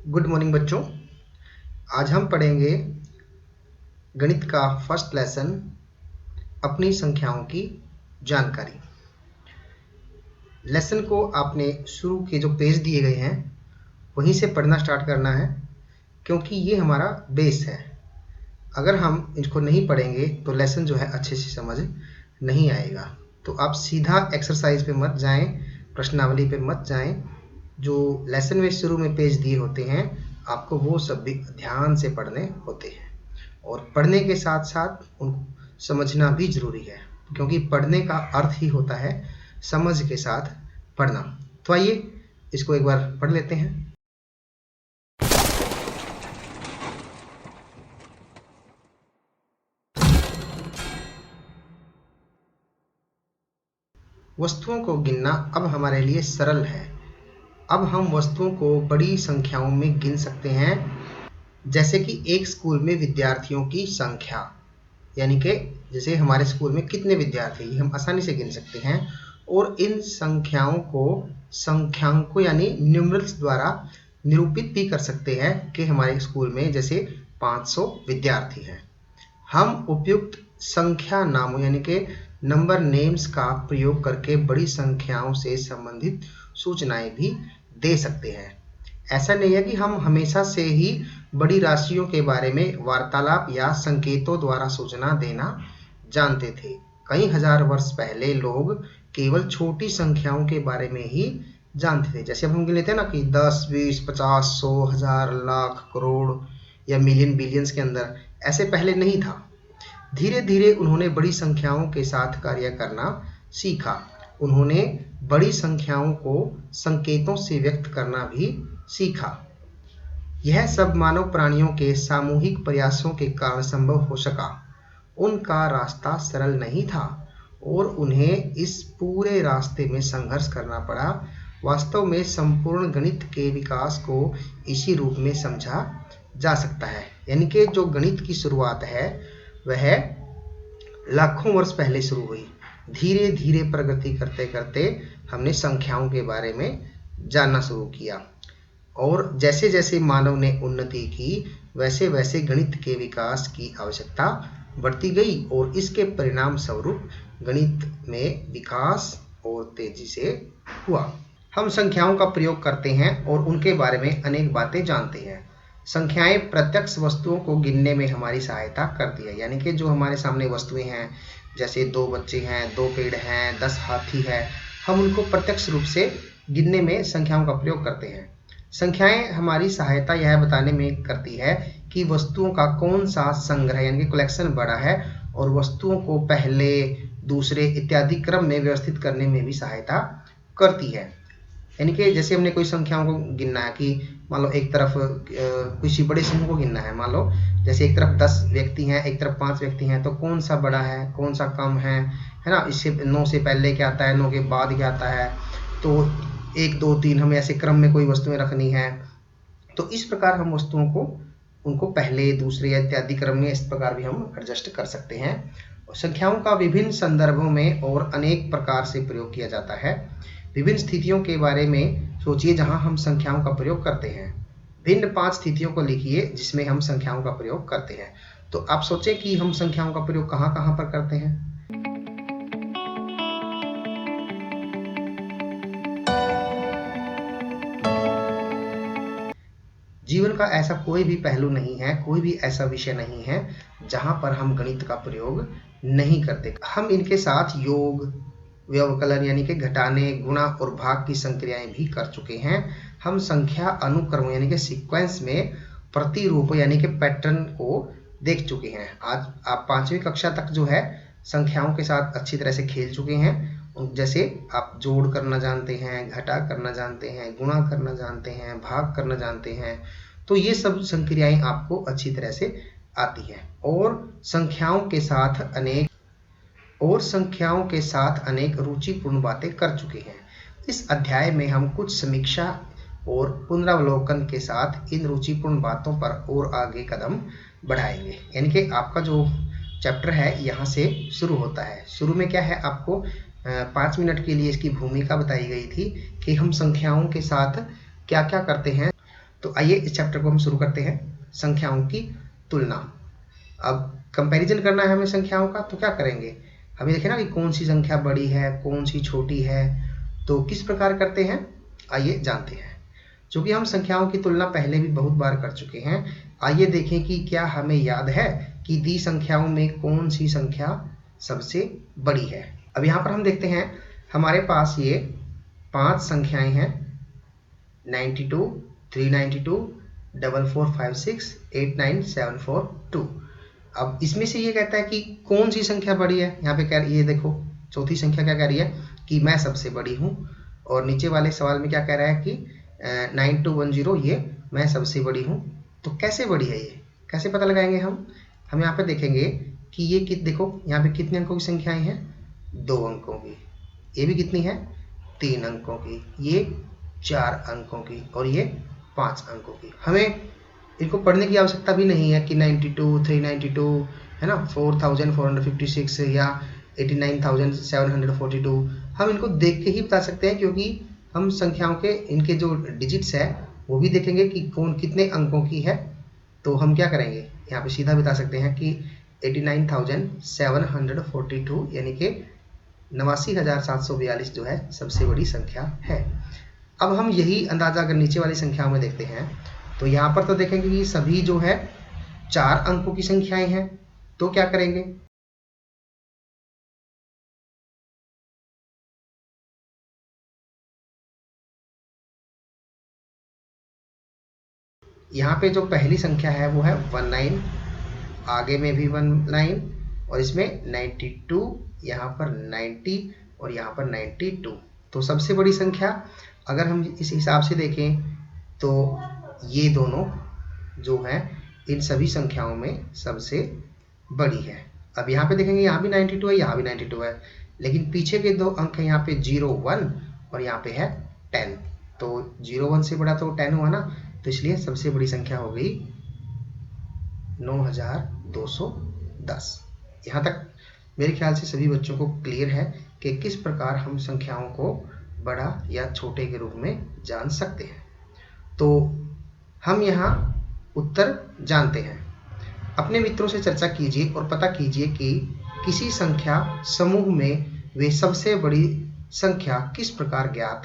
Good morning बच्चों। आज हम पढ़ेंगे गणित का फर्स्ट लेसन, अपनी संख्याओं की जानकारी। लेसन को आपने शुरू के जो पेज दिए गए हैं वहीं से पढ़ना स्टार्ट करना है, क्योंकि ये हमारा बेस है। अगर हम इसको नहीं पढ़ेंगे तो लेसन जो है अच्छे से समझ नहीं आएगा। तो आप सीधा एक्सरसाइज पे मत जाएं, प्रश्नावली पे मत जाएं। जो लेसन में शुरू में पेज दिए होते हैं आपको वो सब भी ध्यान से पढ़ने होते हैं, और पढ़ने के साथ साथ उनको समझना भी जरूरी है, क्योंकि पढ़ने का अर्थ ही होता है समझ के साथ पढ़ना। तो आइए इसको एक बार पढ़ लेते हैं। वस्तुओं को गिनना अब हमारे लिए सरल है। अब हम वस्तुओं को बड़ी संख्याओं में गिन सकते हैं, जैसे कि एक स्कूल में विद्यार्थियों की संख्या, यानी कि जैसे हमारे स्कूल में कितने विद्यार्थी हम आसानी से गिन सकते हैं। और इन संख्याओं को संख्यांकों यानी न्यूमरल्स द्वारा निरूपित भी कर सकते हैं कि हमारे स्कूल में जैसे 500 विद्यार्थी हैं। हम उपयुक्त संख्या नामों यानी कि नंबर नेम्स का प्रयोग करके बड़ी संख्याओं से संबंधित सूचनाएं भी दे सकते हैं। ऐसा नहीं है कि हम हमेशा से ही बड़ी राशियों के बारे में वार्तालाप या संकेतों द्वारा सूचना देना जानते थे। कई हजार वर्ष पहले लोग केवल छोटी संख्याओं के बारे में ही जानते थे। जैसे अब हम गिन लेते हैं ना कि 10, 20, 50, 100, हजार, लाख, करोड़ या मिलियन, बिलियंस के अंदर, ऐसे पहले नहीं था। धीरे धीरे उन्होंने बड़ी संख्याओं के साथ कार्य करना सीखा। उन्होंने बड़ी संख्याओं को संकेतों से व्यक्त करना भी सीखा। यह सब मानव प्राणियों के सामूहिक प्रयासों के कारण संभव हो सका। उनका रास्ता सरल नहीं था और उन्हें इस पूरे रास्ते में संघर्ष करना पड़ा। वास्तव में संपूर्ण गणित के विकास को इसी रूप में समझा जा सकता है, यानी कि जो गणित की शुरुआत है वह लाखों वर्ष पहले शुरू हुई। धीरे धीरे प्रगति करते करते हमने संख्याओं के बारे में जानना शुरू किया, और जैसे जैसे मानव ने उन्नति की वैसे वैसे गणित के विकास की आवश्यकता बढ़ती गई, और इसके परिणाम स्वरूप गणित में विकास और तेजी से हुआ। हम संख्याओं का प्रयोग करते हैं और उनके बारे में अनेक बातें जानते हैं। संख्याएं प्रत्यक्ष वस्तुओं को गिनने में हमारी सहायता करती है, यानी कि जो हमारे सामने वस्तुएं हैं, जैसे 2 बच्चे हैं, 2 पेड़ हैं, 10 हाथी है, हम उनको प्रत्यक्ष रूप से गिनने में संख्याओं का प्रयोग करते हैं। संख्याएं हमारी सहायता यह बताने में करती है कि वस्तुओं का कौन सा संग्रह यानी कि कलेक्शन बड़ा है, और वस्तुओं को पहले, दूसरे इत्यादि क्रम में व्यवस्थित करने में भी सहायता करती है। यानी कि जैसे हमने कोई संख्याओं को गिनना है कि मान लो एक तरफ किसी बड़े समूह को गिनना है, मान लो जैसे एक तरफ 10 व्यक्ति हैं, एक तरफ 5 व्यक्ति हैं, तो कौन सा बड़ा है, कौन सा कम है ना। इससे 9 से पहले क्या आता है, 9 के बाद क्या आता है, तो 1, 2, 3 हमें ऐसे क्रम में कोई वस्तुएं रखनी है। तो इस प्रकार हम वस्तुओं को उनको पहले, दूसरे या इत्यादि क्रम में इस प्रकार भी हम एडजस्ट कर सकते हैं। संख्याओं का विभिन्न संदर्भों में और अनेक प्रकार से प्रयोग किया जाता है। विभिन्न स्थितियों के बारे में सोचिए जहां हम संख्याओं का प्रयोग करते हैं। भिन्न 5 स्थितियों को लिखिए जिसमें हम संख्याओं का प्रयोग करते हैं। तो आप सोचें कि हम संख्याओं का प्रयोग कहां कहां पर करते हैं। जीवन का ऐसा कोई भी पहलू नहीं है, कोई भी ऐसा विषय नहीं है जहां पर हम गणित का प्रयोग नहीं करते। हम इनके साथ योग, व्यवकलन यानी कि घटाने, गुणा और भाग की संक्रियाएं भी कर चुके हैं। हम संख्या अनुक्रम यानी कि सीक्वेंस में प्रतिरूप यानी कि पैटर्न को देख चुके हैं। आज आप 5वीं कक्षा तक जो है संख्याओं के साथ अच्छी तरह से खेल चुके हैं। जैसे आप जोड़ करना जानते हैं, घटा करना जानते हैं, गुणा करना जानते हैं, भाग करना जानते हैं। तो ये सब संक्रियाएं आपको अच्छी तरह से आती हैं, और संख्याओं के साथ अनेक रुचिपूर्ण बातें कर चुके हैं। इस अध्याय में हम कुछ समीक्षा और पुनरावलोकन के साथ इन रुचिपूर्ण बातों पर और आगे कदम बढ़ाएंगे। यानी कि आपका जो चैप्टर है यहाँ से शुरू होता है। शुरू में क्या है, आपको 5 मिनट के लिए इसकी भूमिका बताई गई थी कि हम संख्याओं के साथ क्या क्या करते हैं। तो आइए इस चैप्टर को हम शुरू करते हैं, संख्याओं की तुलना। अब कंपैरिजन करना है हमें संख्याओं का, तो क्या करेंगे, हमें देखें ना कि कौन सी संख्या बड़ी है, कौन सी छोटी है, तो किस प्रकार करते हैं, आइए जानते हैं। चूंकि हम संख्याओं की तुलना पहले भी बहुत बार कर चुके हैं, आइए देखें कि क्या हमें याद है कि दी संख्याओं में कौन सी संख्या सबसे बड़ी है। अब यहाँ पर हम देखते हैं हमारे पास ये 5 संख्याएं हैं, 92, 392, 4456, 89742। अब इसमें से ये कहता है कि कौन सी संख्या बड़ी है। यहाँ पे क्या, ये देखो चौथी संख्या क्या कह रही है कि मैं सबसे बड़ी हूँ, और नीचे वाले सवाल में क्या कह रहा है कि 9210, ये मैं सबसे बड़ी हूँ। तो कैसे बड़ी है ये, कैसे पता लगाएंगे हम यहाँ पे देखेंगे कि ये देखो यहाँ पे कितने अंकों की संख्याएं हैं, 2 अंकों की। ये भी कितनी है, 3 अंकों की। ये 4 अंकों की, और ये 5 अंकों की। हमें इनको पढ़ने की आवश्यकता भी नहीं है कि 92, 392 है ना, 4456 या 89,742। हम इनको देख के ही बता सकते हैं, क्योंकि हम संख्याओं के इनके जो डिजिट्स है वो भी देखेंगे कि कौन कितने अंकों की है। तो हम क्या करेंगे, यहाँ पे सीधा बता सकते हैं कि 89,742 यानी कि 89,742 जो है सबसे बड़ी संख्या है। अब हम यही अंदाजा अगर नीचे वाली संख्याओं में देखते हैं, तो यहाँ पर तो देखेंगे कि सभी जो है 4 अंकों की संख्याएं हैं। तो क्या करेंगे, यहाँ पे जो पहली संख्या है वो है 19, आगे में भी 19, और इसमें 92, यहाँ पर 90, और यहाँ पर 92। तो सबसे बड़ी संख्या अगर हम इस हिसाब से देखें तो ये दोनों जो हैं इन सभी संख्याओं में सबसे बड़ी है। अब यहाँ पे देखेंगे यहाँ भी 92 है, यहाँ भी 92 है, लेकिन पीछे के 2 अंक हैं यहाँ पे 0, 1, और यहाँ पे है 10। तो 0, 1 से बड़ा तो 10 हुआ ना, तो इसलिए सबसे बड़ी संख्या हो गई 9,210। यहाँ तक मेरे ख्याल से सभी बच्चों को क्लियर है कि किस प्रकार हम संख्याओं को बड़ा या छोटे के रूप में जान सकते हैं। तो हम यहाँ उत्तर जानते हैं। अपने मित्रों से चर्चा कीजिए और पता कीजिए कि किसी संख्या समूह में वे सबसे बड़ी संख्या किस प्रकार ज्ञात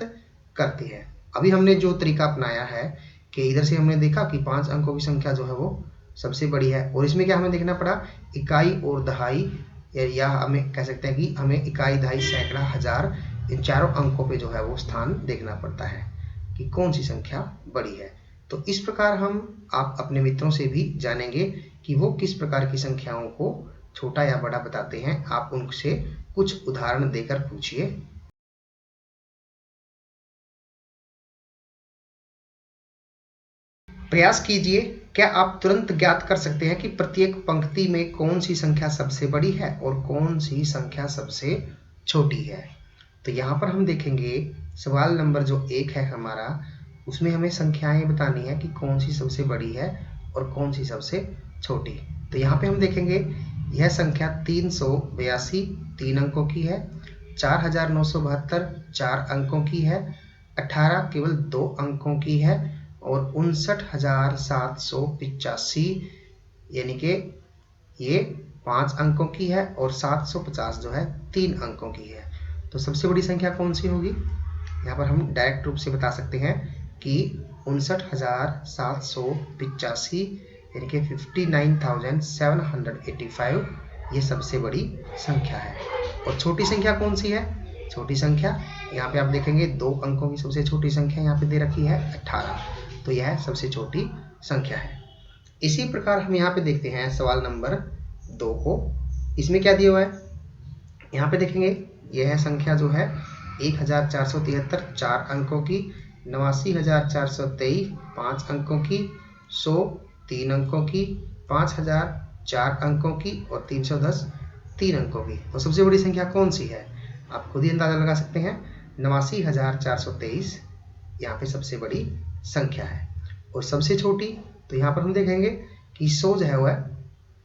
करती है। अभी हमने जो तरीका अपनाया है कि इधर से हमने देखा कि 5 अंकों की संख्या जो है वो सबसे बड़ी है, और इसमें क्या हमें देखना पड़ा, इकाई और दहाई, या हमें कह सकते हैं कि हमें इकाई, दहाई, सैकड़ा, हजार, इन चारों अंकों पे जो है वो स्थान देखना पड़ता है कि कौन सी संख्या बड़ी है। तो इस प्रकार आप अपने मित्रों से भी जानेंगे कि वो किस प्रकार की संख्याओं को छोटा या बड़ा बताते हैं। आप उनसे कुछ उदाहरण देकर पूछिए। प्रयास कीजिए, क्या आप तुरंत ज्ञात कर सकते हैं कि प्रत्येक पंक्ति में कौन सी संख्या सबसे बड़ी है और कौन सी संख्या सबसे छोटी है। तो यहाँ पर हम देखेंगे सवाल नंबर जो 1 है हमारा, उसमें हमें संख्याएं बतानी है कि कौन सी सबसे बड़ी है और कौन सी सबसे छोटी। तो यहाँ पे हम देखेंगे यह संख्या 382 3 अंकों की है, 4,972 4 अंकों की है, 18 केवल 2 अंकों की है, और 59,785 यानी कि ये 5 अंकों की है, और 750 जो है 3 अंकों की है। तो सबसे बड़ी संख्या कौन सी होगी, यहाँ पर हम डायरेक्ट रूप से बता सकते हैं कि 59,785 यानी कि 59,785 ये सबसे बड़ी संख्या है। और छोटी संख्या कौन सी है, छोटी संख्या यहाँ पे आप देखेंगे 2 अंकों की सबसे छोटी संख्या यहाँ पे दे रखी है 18, तो यह सबसे छोटी संख्या है। इसी प्रकार हम यहाँ पे देखते हैं सवाल नंबर 2 को। इसमें क्या दिया हुआ है, यहाँ पे देखेंगे यह संख्या जो है 1,473 4 अंकों की, 89,423 5 अंकों की, 100 3 अंकों की, 5,000 4 अंकों की, और 310 3 अंकों की। तो सबसे बड़ी संख्या कौन सी है, आप खुद ही अंदाजा लगा सकते हैं। 89,423 यहाँ पे सबसे बड़ी संख्या है। और सबसे छोटी, तो यहाँ पर हम देखेंगे कि 100 जो है वह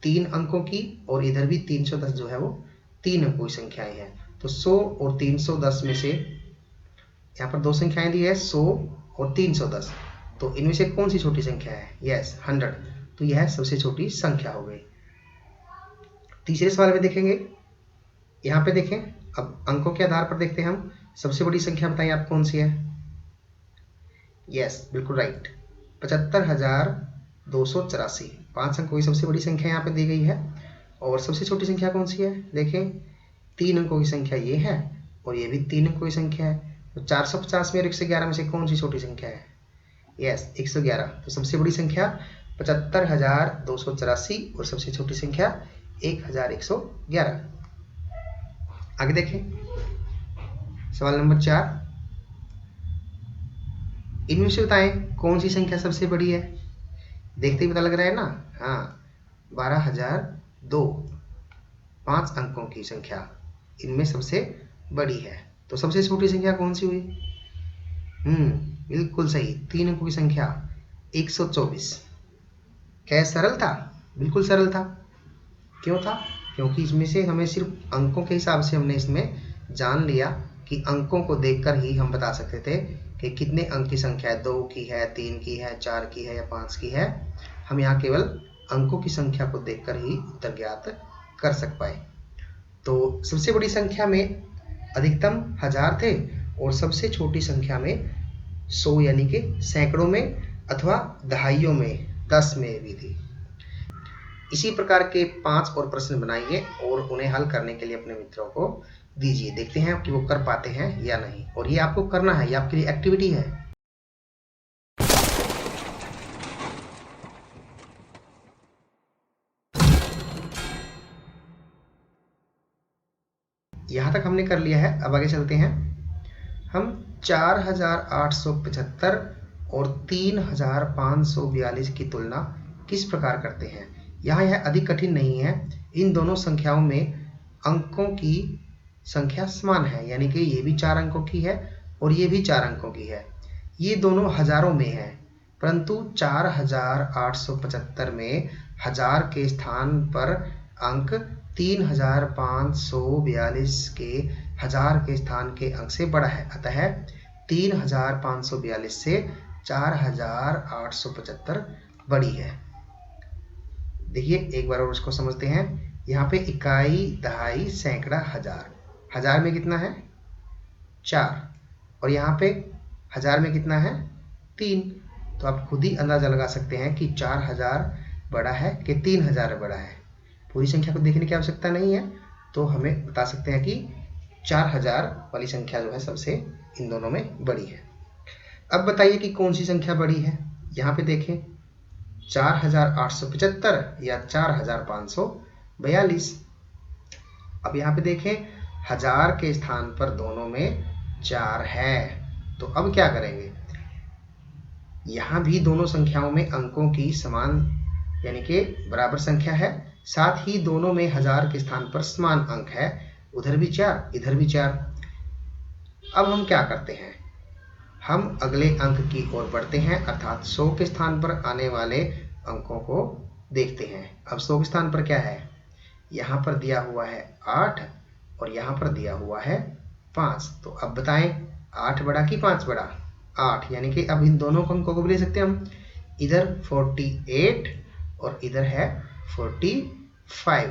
3 अंकों की, और इधर भी 310 जो है वो 3 अंकों की संख्याएं हैं। तो 100 और 310 में से यहाँ पर 2 संख्याएं दी है, 100 और 310। तो इनमें से कौन सी छोटी संख्या है? यस 100, तो यह सबसे छोटी संख्या हो गई। तीसरे सवाल में देखेंगे, यहाँ पे देखें, अब अंकों के आधार पर देखते हैं हम। सबसे बड़ी संख्या बताइए आप कौन सी है? यस बिल्कुल राइट, 75,284। 5 अंकों की सबसे बड़ी संख्या यहाँ पे दी गई है। और सबसे छोटी संख्या कौन सी है? देखें, 3 अंकों की संख्या ये है और ये भी 3 अंकों की संख्या है। तो 450 में और 111 में से कौन सी छोटी संख्या है? यस 111। तो सबसे बड़ी संख्या 75,284 और सबसे छोटी संख्या 1,111। आगे देखें, सवाल नंबर 4, इनमें से बताएं कौन सी संख्या सबसे बड़ी है? देखते ही पता लग रहा है ना। हाँ, 12,002, 5 अंकों की संख्या इनमें सबसे बड़ी है। तो सबसे छोटी संख्या कौन सी हुई? बिल्कुल सही, 3 अंकों की संख्या 124। क्या सरल था? बिल्कुल सरल था। क्यों था? क्योंकि इसमें से हमें सिर्फ अंकों के हिसाब से हमने इसमें जान लिया कि अंकों को देखकर ही हम बता सकते थे कि कितने अंक की संख्या है, 2 की है, 3 की है, 4 की है या 5 की है। हम यहाँ केवल अंकों की संख्या को देखकर ही उत्तर ज्ञात कर सक पाए। तो सबसे बड़ी संख्या में अधिकतम 1000 थे और सबसे छोटी संख्या में 100 यानी कि सैकड़ों में अथवा दहाइयों में, 10 में भी थी। इसी प्रकार के 5 और प्रश्न बनाइए और उन्हें हल करने के लिए अपने मित्रों को दीजिए। देखते हैं कि वो कर पाते हैं या नहीं। और ये आपको करना है, ये आपके लिए एक्टिविटी है। यहाँ तक हमने कर लिया है। अब आगे चलते हैं। हम 4,875 और 3,542 की तुलना किस प्रकार करते हैं? यहाँ यह अधिक कठिन नहीं है। इन दोनों संख्याओं में अंकों की संख्या समान है, यानी कि ये भी 4 अंकों की है और ये भी 4 अंकों की है। ये दोनों हजारों में है, परंतु 4,875 में 1000 के स्थान पर अंक 3,542 के 1000 के स्थान के अंक से बड़ा है। अतः 3,542 से 4,875 बड़ी है। देखिए एक बार और उसको समझते हैं। यहाँ पे इकाई, दहाई, सैकड़ा, हजार। हजार में कितना है? 4। और यहाँ पे 1000 में कितना है? 3। तो आप खुद ही अंदाजा लगा सकते हैं कि 4000 बड़ा है कि 3000 बड़ा है। पूरी संख्या को देखने की आवश्यकता नहीं है, तो हमें बता सकते हैं कि 4000 वाली संख्या जो है सबसे इन दोनों में बड़ी है। अब बताइए कि कौन सी संख्या बड़ी है? यहाँ पे देखें, 4,875 या 4,542। अब यहाँ पे देखें, 1000 के स्थान पर दोनों में 4 है। तो अब क्या करेंगे? यहाँ भी दोनों संख्याओं में अंकों की समान यानी कि बराबर संख्या है, साथ ही दोनों में 1000 के स्थान पर समान अंक है। उधर भी 4, इधर भी 4। अब हम क्या करते हैं? हम अगले अंक की ओर बढ़ते हैं, अर्थात 100 के स्थान पर आने वाले अंकों को देखते हैं। अब 100 के स्थान पर क्या है? यहाँ पर दिया हुआ है 8 और यहाँ पर दिया हुआ है 5। तो अब बताएं, 8 बड़ा कि 5 बड़ा? 8, यानी कि अब इन दोनों अंकों को भी ले सकते हैं हम। इधर 48 और इधर है 45।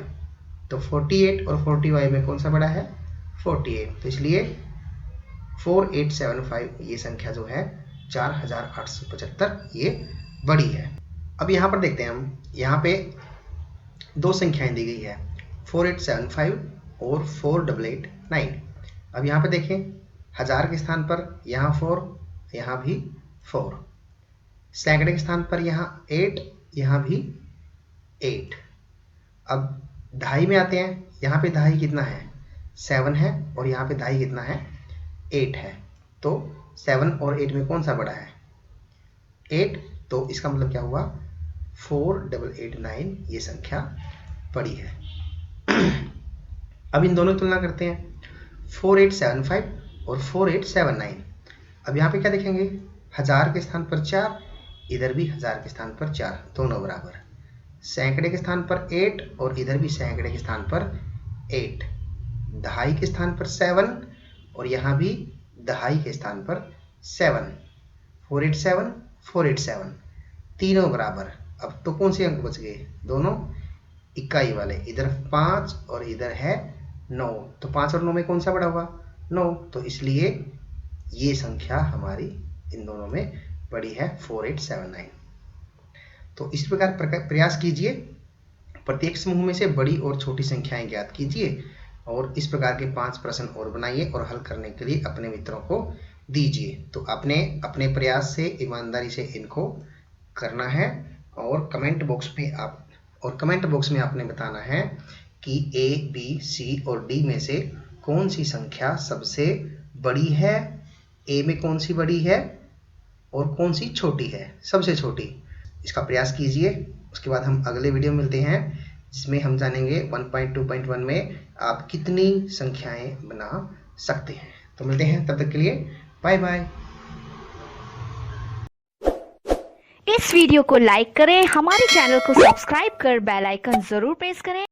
तो 48 और 45 में कौन सा बड़ा है? 48। तो इसलिए 4875 ये संख्या जो है 4,875 ये बड़ी है। अब यहाँ पर देखते हैं हम, यहाँ पे दो संख्याएं दी गई है, 4875 और 4889। अब यहाँ पे देखें, 1000 के स्थान पर यहाँ 4, यहाँ भी 4। सैकड़े के स्थान पर यहाँ 8, यहाँ भी 8। अब दहाई में आते हैं। यहाँ पे दहाई कितना है? 7 है और यहाँ पे दहाई कितना है? 8 है। तो 7 और 8 में कौन सा बड़ा है? 8। तो इसका मतलब क्या हुआ? 4889 ये संख्या बड़ी है। अब इन दोनों की तुलना करते हैं, 4875 और 4879। अब यहाँ पे क्या देखेंगे? 1000 के स्थान पर 4, इधर भी 1000 के स्थान पर 4, दोनों बराबर। सैकड़े के स्थान पर 8 और इधर भी सैकड़े के स्थान पर 8। दहाई के स्थान पर 7 और यहाँ भी दहाई के स्थान पर 7। 487, 487, तीनों बराबर। अब तो कौन से अंक बच गए? दोनों इकाई वाले, इधर 5 और इधर है 9, तो 5 और 9 में कौन सा बड़ा हुआ? 9, तो इसलिए ये संख्या हमारी इन दोनों में बड़ी है 4879। तो इस प्रकार प्रयास कीजिए, प्रत्येक समूह में से बड़ी और छोटी संख्याएं ज्ञात कीजिए और इस प्रकार के 5 प्रश्न और बनाइए और हल करने के लिए अपने मित्रों को दीजिए। तो आपने अपने प्रयास से ईमानदारी से इनको करना है और कमेंट बॉक्स में आपने बताना है कि ए, बी, सी और डी में से कौन सी संख्या सबसे बड़ी है, ए में कौन सी बड़ी है और कौन सी छोटी है, सबसे छोटी। इसका प्रयास कीजिए। उसके बाद हम अगले वीडियो में मिलते हैं जिसमें हम जानेंगे 1.2.1 में आप कितनी संख्याएं बना सकते हैं। तो मिलते हैं, तब तक के लिए बाय बाय। इस वीडियो को लाइक करें, हमारे चैनल को सब्सक्राइब कर बेल आइकन जरूर प्रेस करें।